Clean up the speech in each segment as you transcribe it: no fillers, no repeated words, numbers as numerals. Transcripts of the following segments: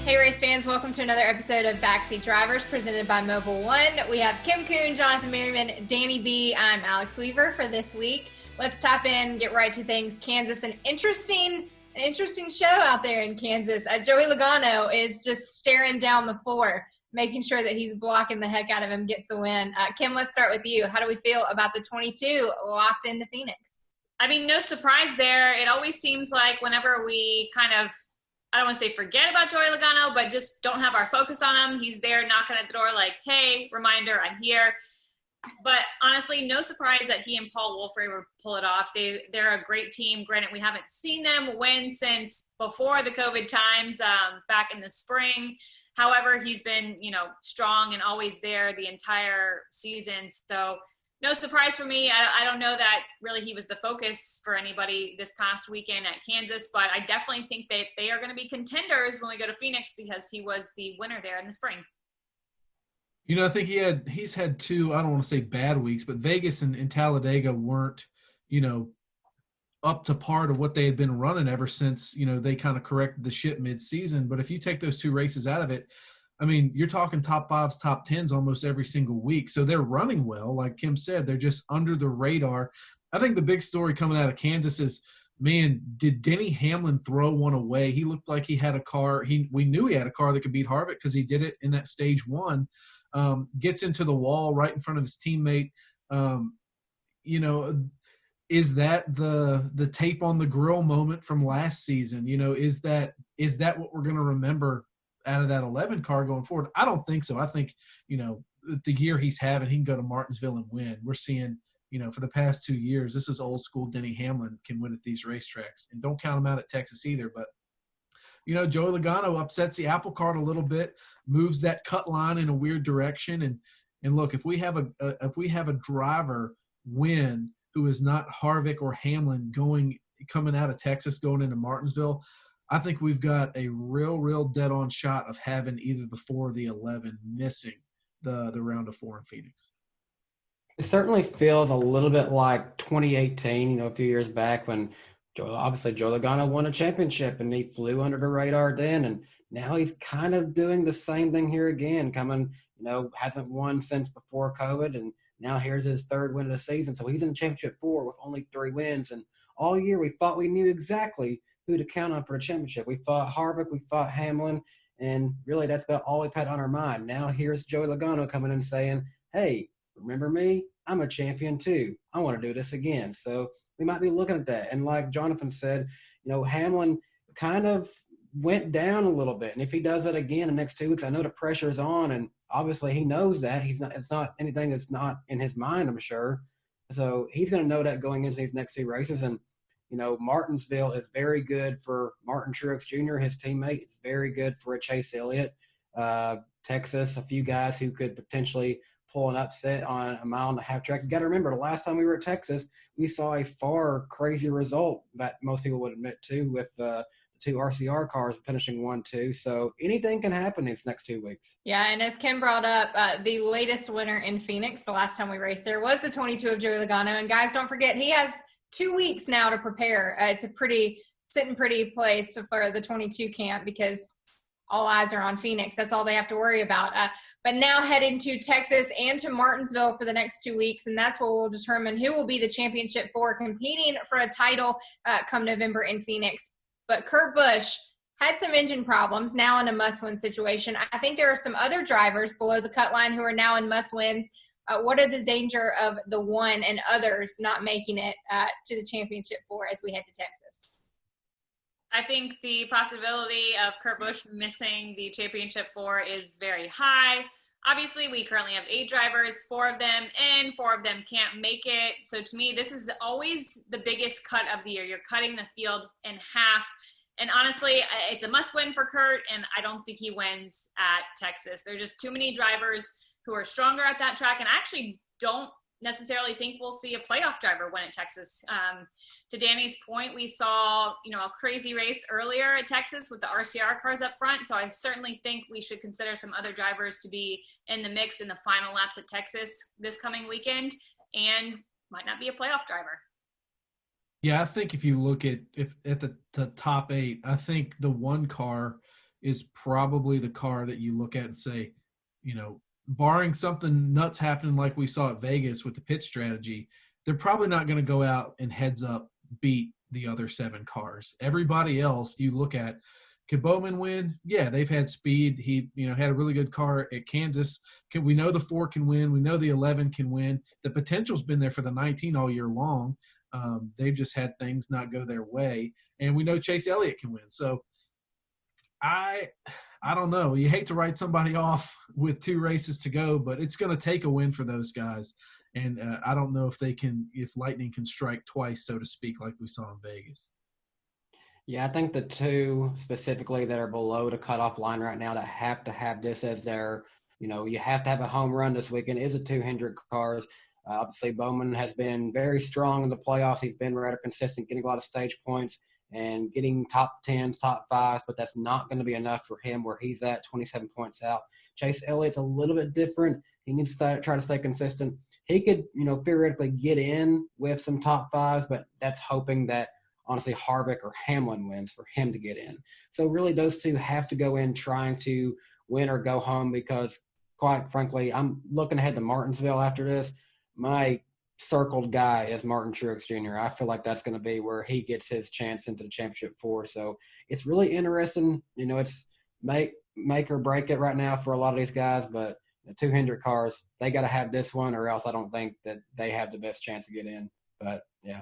Hey race fans, welcome to another episode of Backseat Drivers presented by Mobil 1. We have Kim Kuhn, Jonathan Merryman, Danny B. I'm Alex Weaver for this week. Let's tap in, get right to things. Kansas, an interesting show out there in Kansas. Joey Logano is just staring down the floor, making sure that he's blocking the heck out of him, gets the win. Kim, let's start with you. How do we feel about the 22 locked into Phoenix? I mean, no surprise there. It always seems like whenever we kind of, I don't want to say forget about Joey Logano, but just don't have our focus on him, he's there knocking at the door like, hey, reminder, I'm here. But honestly, no surprise that he and Paul Wolfray will pull it off. They're a great team. Granted, we haven't seen them win since before the COVID times, back in the spring. However, he's been, strong and always there the entire season. So no surprise for me. I don't know that really he was the focus for anybody this past weekend at Kansas, but I definitely think that they are going to be contenders when we go to Phoenix because he was the winner there in the spring. I think he's had two, I don't want to say bad weeks, but Vegas and Talladega weren't, up to par to what they had been running ever since, they kind of corrected the ship mid-season. But if you take those two races out of it, I mean, you're talking top fives, top tens almost every single week. So they're running well. Like Kim said, they're just under the radar. I think the big story coming out of Kansas is, man, did Denny Hamlin throw one away? He looked like he had a car. We knew he had a car that could beat Harvick because he did it in that stage one. Gets into the wall right in front of his teammate. Is that the tape on the grill moment from last season? Is that what we're going to remember out of that 11 car going forward? I don't think so. I think, the year he's having, he can go to Martinsville and win. We're seeing, for the past 2 years, this is old school Denny Hamlin can win at these racetracks. And don't count him out at Texas either. But, Joey Logano upsets the apple cart a little bit, moves that cut line in a weird direction. And look, if we have a driver win who is not Harvick or Hamlin coming out of Texas, going into Martinsville, I think we've got a real dead-on shot of having either the 4 or the 11 missing the round of 4 in Phoenix. It certainly feels a little bit like 2018, a few years back when obviously Joey Logano won a championship and he flew under the radar then. And now he's kind of doing the same thing here again, hasn't won since before COVID. And now here's his third win of the season. So he's in the championship 4 with only 3 wins. And all year we thought we knew exactly who to count on for the championship. We fought Harvick, we fought Hamlin, and really that's about all we've had on our mind. Now here's Joey Logano coming in saying, hey, remember me? I'm a champion too. I want to do this again. So we might be looking at that. And like Jonathan said, Hamlin kind of went down a little bit. And if he does that again in the next 2 weeks, I know the pressure is on, and obviously he knows that. It's not anything that's not in his mind, I'm sure. So he's going to know that going into these next 2 races. And Martinsville is very good for Martin Truex Jr., his teammate. It's very good for a Chase Elliott. Texas, a few guys who could potentially pull an upset on a 1.5-mile track. You got to remember, the last time we were at Texas, we saw a far crazier result that most people would admit to, with the 2 RCR cars finishing 1-2. So anything can happen these next 2 weeks. Yeah, and as Kim brought up, the latest winner in Phoenix, the last time we raced there, was the 22 of Joey Logano. And guys, don't forget, he has 2 weeks now to prepare. It's a sitting pretty place for the 22 camp because all eyes are on Phoenix. That's all they have to worry about. But now heading to Texas and to Martinsville for the next 2 weeks, and that's what will determine who will be the championship 4 competing for a title come November in Phoenix. But Kurt Busch had some engine problems, now in a must-win situation. I think there are some other drivers below the cut line who are now in must-wins. What are the danger of the 1 and others not making it to the championship 4 as we head to Texas? I think the possibility of Kurt Busch missing the championship 4 is very high. Obviously, we currently have 8 drivers, 4 of them in, 4 of them can't make it. So to me, this is always the biggest cut of the year. You're cutting the field in half. And honestly, it's a must-win for Kurt, and I don't think he wins at Texas. There's just too many drivers who are stronger at that track, and I actually don't necessarily think we'll see a playoff driver win at Texas. To Danny's point, we saw, a crazy race earlier at Texas with the RCR cars up front. So I certainly think we should consider some other drivers to be in the mix in the final laps at Texas this coming weekend, and might not be a playoff driver. Yeah, I think if you look at the top 8, I think the 1 car is probably the car that you look at and say, you know, barring something nuts happening like we saw at Vegas with the pit strategy, they're probably not going to go out and heads up beat the other 7 cars. Everybody else you look at, could Bowman win? Yeah, they've had speed. He, you know, had a really good car at Kansas. We know the 4 can win. We know the 11 can win. The potential's been there for the 19 all year long. They've just had things not go their way. And we know Chase Elliott can win. So I don't know. You hate to write somebody off with 2 races to go, but it's going to take a win for those guys. And I don't know if lightning can strike twice, so to speak, like we saw in Vegas. Yeah, I think the 2 specifically that are below the cutoff line right now that have to have this as their, you know, you have to have a home run this weekend is the 2 Hendrick cars. Obviously, Bowman has been very strong in the playoffs. He's been rather consistent, getting a lot of stage points and getting top 10s, top 5s, but that's not going to be enough for him where he's at 27 points out. Chase Elliott's a little bit different. He needs to try to stay consistent. He could, you know, theoretically get in with some top 5s, but that's hoping that honestly Harvick or Hamlin wins for him to get in. So really those 2 have to go in trying to win or go home because, quite frankly, I'm looking ahead to Martinsville after this. My circled guy is Martin Truex Jr. I feel like that's going to be where he gets his chance into the championship 4. So it's really interesting. You know, it's make or break it right now for a lot of these guys, but the 2 Hendrick cars, they got to have this one or else I don't think that they have the best chance to get in. But, yeah.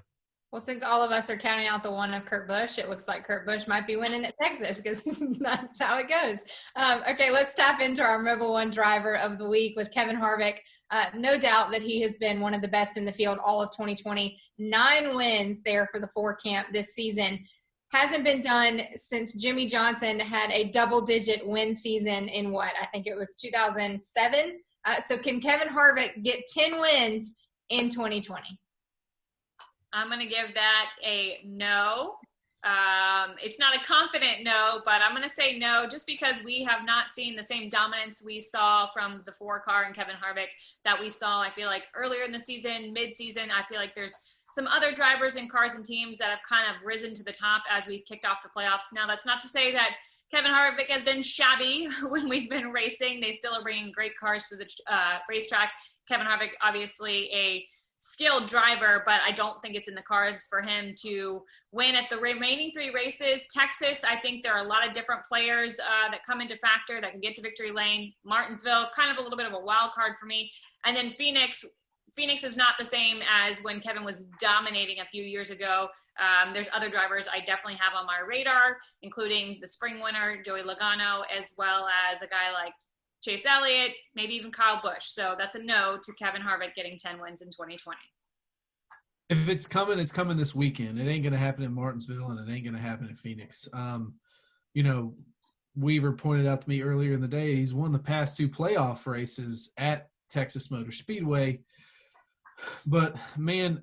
Well, since all of us are counting out the one of Kurt Busch, it looks like Kurt Busch might be winning at Texas because that's how it goes. Okay, let's tap into our Mobil 1 driver of the week with Kevin Harvick. No doubt that he has been one of the best in the field all of 2020. 9 wins there for the 4 camp this season. Hasn't been done since Jimmy Johnson had a double-digit win season in what? I think it was 2007. So can Kevin Harvick get 10 wins in 2020? I'm going to give that a no. It's not a confident no, but I'm going to say no just because we have not seen the same dominance we saw from the 4 car and Kevin Harvick that we saw, I feel like, earlier in the season, mid-season. I feel like there's some other drivers and cars and teams that have kind of risen to the top as we've kicked off the playoffs. Now, that's not to say that Kevin Harvick has been shabby when we've been racing. They still are bringing great cars to the racetrack. Kevin Harvick, obviously a skilled driver, but I don't think it's in the cards for him to win at the remaining 3 races. Texas, I think there are a lot of different players that come into factor that can get to victory lane. Martinsville, kind of a little bit of a wild card for me. And then Phoenix is not the same as when Kevin was dominating a few years ago. There's other drivers I definitely have on my radar, including the spring winner, Joey Logano, as well as a guy like Chase Elliott, maybe even Kyle Busch. So that's a no to Kevin Harvick getting 10 wins in 2020. If it's coming this weekend. It ain't going to happen in Martinsville, and it ain't going to happen in Phoenix. You know, Weaver pointed out to me earlier in the day, he's won the past 2 playoff races at Texas Motor Speedway. But, man,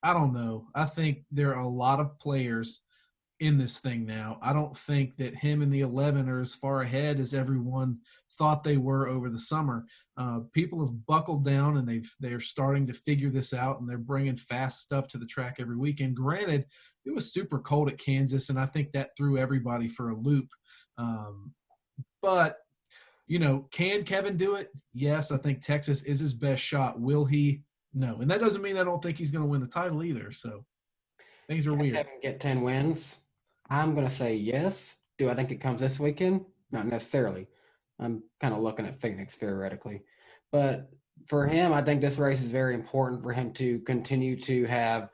I don't know. I think there are a lot of players in this thing now. I don't think that him and the 11 are as far ahead as everyone thought they were over the summer. People have buckled down, and they're starting to figure this out, and they're bringing fast stuff to the track every weekend. Granted, it was super cold at Kansas, and I think that threw everybody for a loop. But, you know, can Kevin do it? Yes, I think Texas is his best shot. Will he? No. And that doesn't mean I don't think he's going to win the title either. So things are weird. Kevin get 10 wins? I'm going to say yes. Do I think it comes this weekend? Not necessarily. I'm kind of looking at Phoenix theoretically. But for him, I think this race is very important for him to continue to have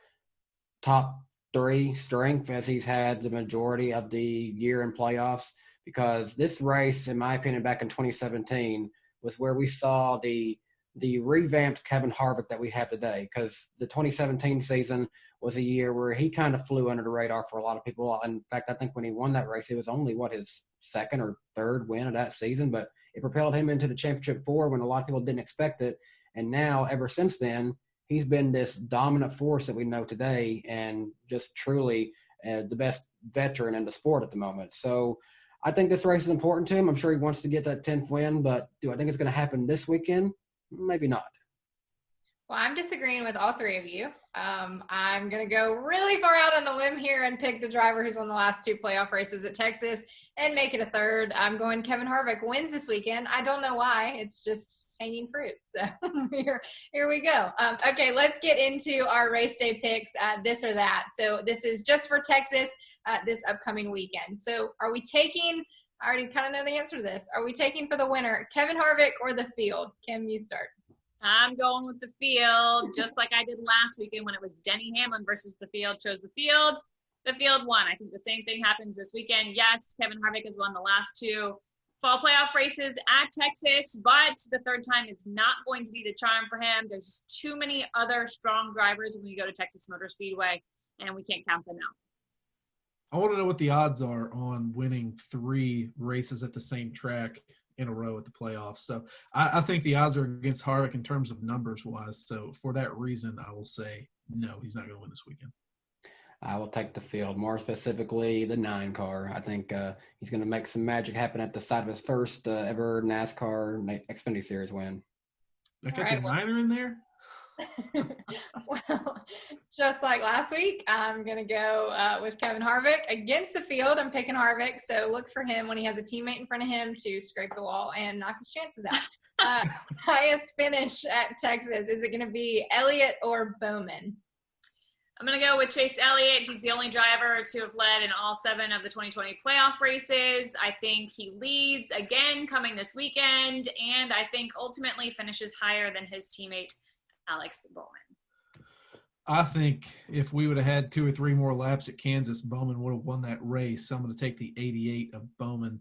top 3 strength as he's had the majority of the year in playoffs, because this race, in my opinion, back in 2017 was where we saw the revamped Kevin Harvick that we have today, because the 2017 season was a year where he kind of flew under the radar for a lot of people. In fact, I think when he won that race, it was only, his 2nd or 3rd win of that season, but it propelled him into the championship 4 when a lot of people didn't expect it. And now, ever since then, he's been this dominant force that we know today, and just truly the best veteran in the sport at the moment. So I think this race is important to him. I'm sure he wants to get that 10th win, but do I think it's going to happen this weekend? Maybe not. Well, I'm disagreeing with all three of you. I'm going to go really far out on a limb here and pick the driver who's won the last 2 playoff races at Texas and make it a third. I'm going Kevin Harvick wins this weekend. I don't know why. It's just hanging fruit. So here we go. Okay, let's get into our race day picks, this or that. So this is just for Texas this upcoming weekend. So are we taking – I already kind of know the answer to this. Are we taking for the winner Kevin Harvick or the field? Kim, you start. I'm going with the field, just like I did last weekend when it was Denny Hamlin versus the field. Chose the field. The field won. I think the same thing happens this weekend. Yes, Kevin Harvick has won the last 2 fall playoff races at Texas, but the third time is not going to be the charm for him. There's just too many other strong drivers when you go to Texas Motor Speedway, and we can't count them out. I want to know what the odds are on winning 3 races at the same track in a row at the playoffs. So I think the odds are against Harvick in terms of numbers wise. So for that reason, I will say no, he's not going to win this weekend. I will take the field, more specifically the 9 car. I think he's going to make some magic happen at the side of his first ever NASCAR Xfinity Series win. I catch a niner in there? Well, just like last week, I'm going to go with Kevin Harvick against the field. I'm picking Harvick, so look for him when he has a teammate in front of him to scrape the wall and knock his chances out. Highest finish at Texas, is it going to be Elliott or Bowman? I'm going to go with Chase Elliott. He's the only driver to have led in all 7 of the 2020 playoff races. I think he leads again coming this weekend, and I think ultimately finishes higher than his teammate Alex Bowman. I think if we would have had 2 or 3 more laps at Kansas, Bowman would have won that race. So I'm going to take the 88 of Bowman.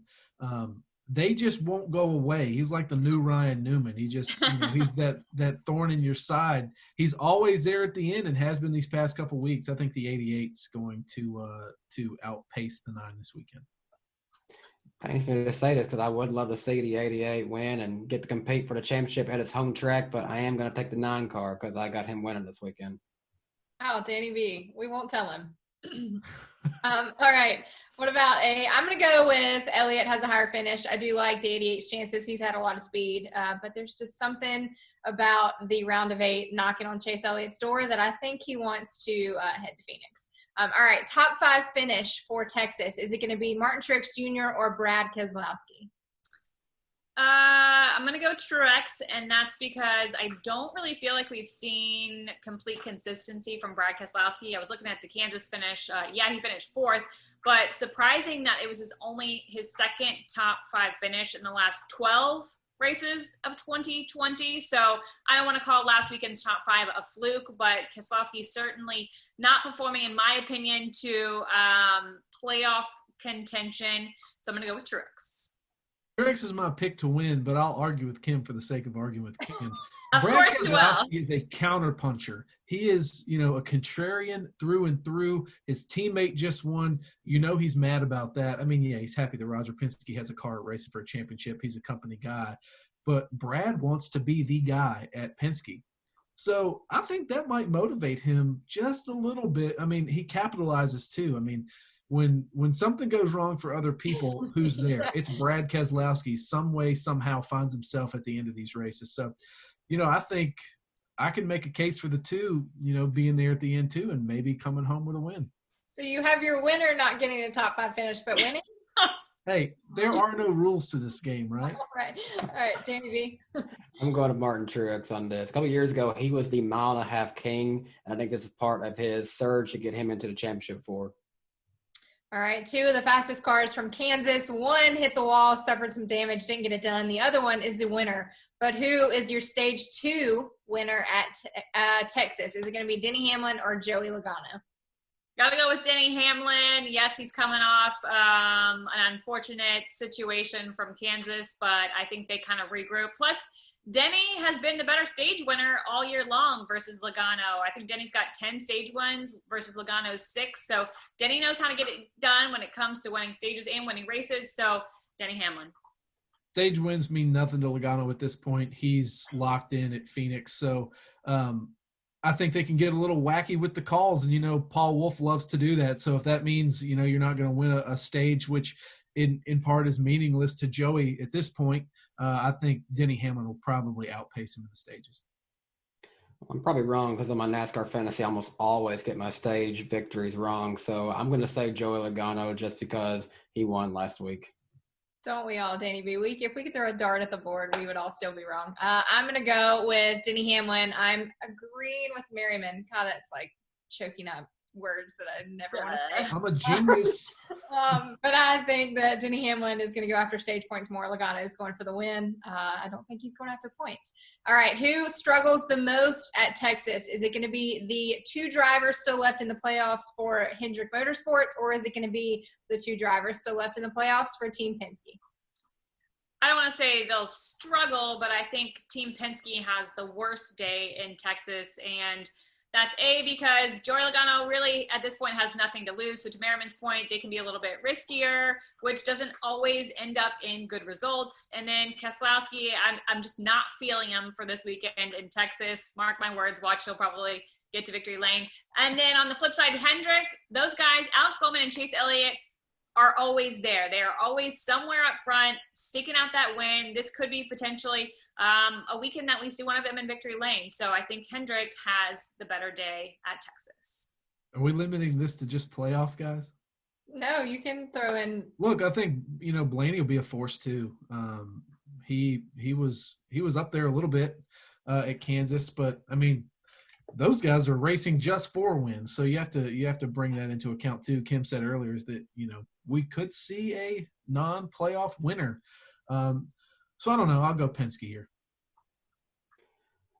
They just won't go away. He's like the new Ryan Newman. He just, he's that thorn in your side. He's always there at the end and has been these past couple weeks. I think the 88's going to outpace the 9 this weekend. Pains me to say this because I would love to see the 88 win and get to compete for the championship at his home track, but I am going to take the 9 car because I got him winning this weekend. Oh, Danny B. We won't tell him. All right. What about I'm going to go with Elliott has a higher finish. I do like the 88's chances. He's had a lot of speed, but there's just something about the round of 8 knocking on Chase Elliott's door that I think he wants to head to Phoenix. All right, top 5 finish for Texas. Is it going to be Martin Truex Jr. or Brad Keselowski? I'm going to go TRUEX, and that's because I don't really feel like we've seen complete consistency from Brad Keselowski. I was looking at the Kansas finish. He finished 4th, but surprising that it was his second top 5 finish in the last 12 races of 2020. So I don't want to call last weekend's top 5 a fluke, but Keselowski certainly not performing, in my opinion, to playoff contention. So I'm going to go with TRUEX. TRUEX is my pick to win, but I'll argue with Kim for the sake of arguing with Kim. Of Brad course you will. Keselowski is a counterpuncher. He is, a contrarian through and through. His teammate just won. He's mad about that. I mean, yeah, he's happy that Roger Penske has a car racing for a championship. He's a company guy. But Brad wants to be the guy at Penske. So I think that might motivate him just a little bit. I mean, he capitalizes too. I mean, when something goes wrong for other people, who's there? It's Brad Keselowski. Some way, somehow finds himself at the end of these races. So, I think I can make a case for the 2, being there at the end too, and maybe coming home with a win. So you have your winner not getting a top 5 finish, but winning? Hey, there are no rules to this game, right? All right, Danny B. I'm going to Martin Truex on this. A couple of years ago, he was the mile-and-a-half king, and I think this is part of his surge to get him into the championship 4. All right, 2 of the fastest cars from Kansas. 1 hit the wall, suffered some damage, didn't get it done. The other one is the winner. But who is your stage 2 winner at Texas? Is it going to be Denny Hamlin or Joey Logano? Got to go with Denny Hamlin. Yes, he's coming off an unfortunate situation from Kansas, but I think they kind of regroup. Plus, Denny has been the better stage winner all year long versus Logano. I think Denny's got 10 stage wins versus Logano's 6. So Denny knows how to get it done when it comes to winning stages and winning races. So Denny Hamlin. Stage wins mean nothing to Logano at this point. He's locked in at Phoenix. So I think they can get a little wacky with the calls. And, Paul Wolf loves to do that. So if that means, you're not going to win a stage, which in part is meaningless to Joey at this point, I think Denny Hamlin will probably outpace him in the stages. I'm probably wrong because on my NASCAR fantasy, I almost always get my stage victories wrong. So I'm going to say Joey Logano just because he won last week. Don't we all, Danny B? If we could throw a dart at the board, we would all still be wrong. I'm going to go with Denny Hamlin. I'm agreeing with Merriman. God, that's like choking up words that I never want to say. I'm a genius. But I think that Denny Hamlin is going to go after stage points more. Logano is going for the win. I don't think he's going after points. All right, who struggles the most at Texas? Is it going to be the 2 drivers still left in the playoffs for Hendrick Motorsports, or is it going to be the 2 drivers still left in the playoffs for Team Penske? I don't want to say they'll struggle, but I think Team Penske has the worst day in Texas, and that's because Joey Logano really at this point has nothing to lose. So to Merriman's point, they can be a little bit riskier, which doesn't always end up in good results. And then KESELOWSKI, I'm just not feeling him for this weekend in Texas. Mark my words, watch, he'll probably get to victory lane. And then on the flip side, Hendrick, those guys, Alex Bowman and Chase Elliott, are always there. They are always somewhere up front, sticking out that win. This could be potentially a weekend that we see one of them in victory lane. So I think Hendrick has the better day at Texas. Are we limiting this to just playoff guys? No, you can throw in. Look, I think, Blaney will be a force too. He was up there a little bit at Kansas, but I mean, those guys are racing just for wins. So you have to bring that into account too. Kim said earlier is that, we could see a non-playoff winner. So I don't know. I'll go Penske here.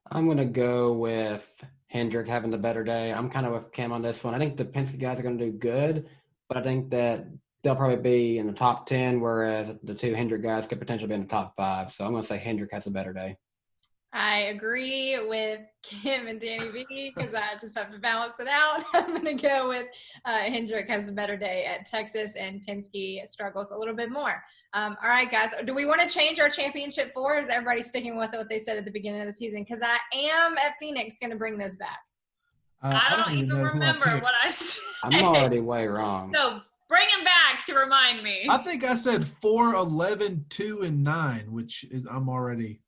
I'm going to go with Hendrick having the better day. I'm kind of with Kim on this one. I think the Penske guys are going to do good, but I think that they'll probably be in the top 10, whereas the 2 Hendrick guys could potentially be in the top 5. So I'm going to say Hendrick has a better day. I agree with Kim and Danny B because I just have to balance it out. I'm going to go with Hendrick has a better day at Texas and Penske struggles a little bit more. All right, guys. Do we want to change our championship 4? Or is everybody sticking with what they said at the beginning of the season? Because I am at Phoenix going to bring those back. I don't even remember what I said. I'm already way wrong. So bring him back to remind me. I think I said 4, 11, 2, and 9, which is I'm already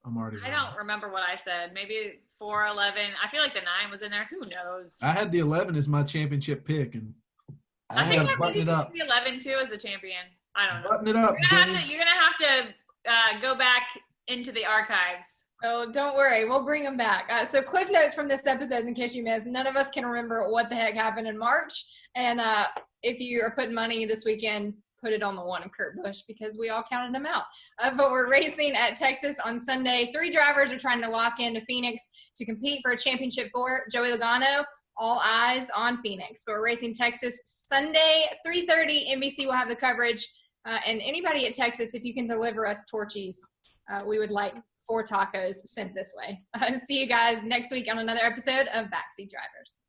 I don't remember what I said. Maybe 4, 11. I feel like the 9 was in there. Who knows? I had the 11 as my championship pick, and I think I maybe it up. The 11 too as the champion. I don't know. Button it up. You're gonna have to go back into the archives. Oh, don't worry. We'll bring them back. So cliff notes from this episode, in case you missed, none of us can remember what the heck happened in March. And if you are putting money this weekend, put it on the 1 of Kurt Busch because we all counted him out. But we're racing at Texas on Sunday. 3 drivers are trying to lock into Phoenix to compete for a championship for Joey Logano. All eyes on Phoenix. But we're racing Texas Sunday, 3:30. NBC will have the coverage. And anybody at Texas, if you can deliver us Torchies, we would like 4 tacos sent this way. See you guys next week on another episode of Backseat Drivers.